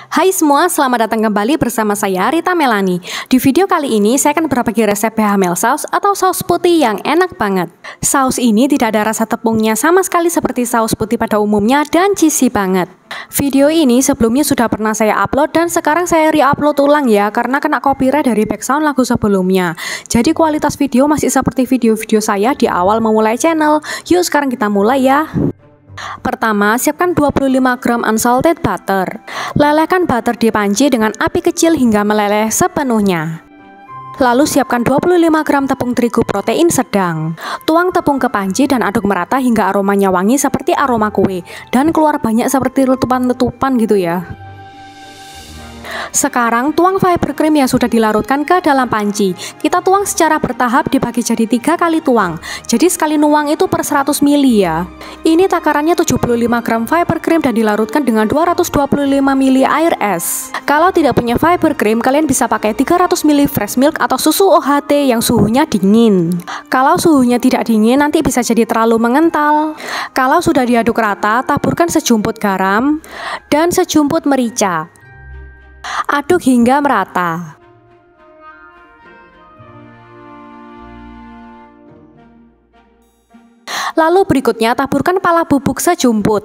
Hai semua, selamat datang kembali bersama saya Rita Melani. Di video kali ini saya akan berbagi resep bechamel saus atau saus putih yang enak banget. Saus ini tidak ada rasa tepungnya sama sekali seperti saus putih pada umumnya dan cheesy banget. Video ini sebelumnya sudah pernah saya upload dan sekarang saya re-upload ulang ya karena kena copyright dari background lagu sebelumnya. Jadi kualitas video masih seperti video-video saya di awal memulai channel. Yuk sekarang kita mulai ya. Pertama, siapkan 25 gram unsalted butter. Lelehkan butter di panci dengan api kecil hingga meleleh sepenuhnya. Lalu siapkan 25 gram tepung terigu protein sedang. Tuang tepung ke panci dan aduk merata hingga aromanya wangi seperti aroma kue dan keluar banyak seperti letupan-letupan gitu ya. Sekarang tuang fiber cream yang sudah dilarutkan ke dalam panci. Kita tuang secara bertahap dibagi jadi 3 kali tuang. Jadi sekali nuang itu per 100 ml ya. Ini takarannya 75 gram fiber cream dan dilarutkan dengan 225 ml air es. Kalau tidak punya fiber cream, kalian bisa pakai 300 ml fresh milk atau susu OHT yang suhunya dingin. Kalau suhunya tidak dingin nanti bisa jadi terlalu mengental. Kalau sudah diaduk rata, taburkan sejumput garam dan sejumput merica. Aduk hingga merata. Lalu berikutnya taburkan pala bubuk sejumput.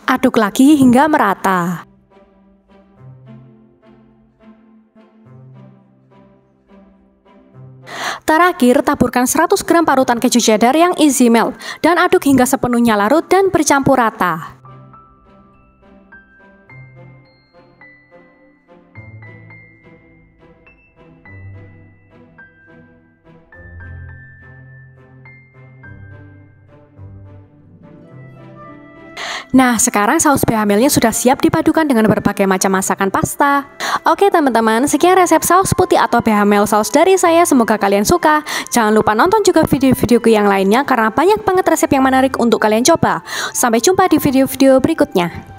Aduk lagi hingga merata. Terakhir, taburkan 100 gram parutan keju cheddar yang easy melt dan aduk hingga sepenuhnya larut dan bercampur rata. Nah, sekarang saus bechamelnya sudah siap dipadukan dengan berbagai macam masakan pasta. Oke teman-teman, sekian resep saus putih atau bechamel saus dari saya. Semoga kalian suka. Jangan lupa nonton juga video-videoku yang lainnya karena banyak banget resep yang menarik untuk kalian coba. Sampai jumpa di video-video berikutnya.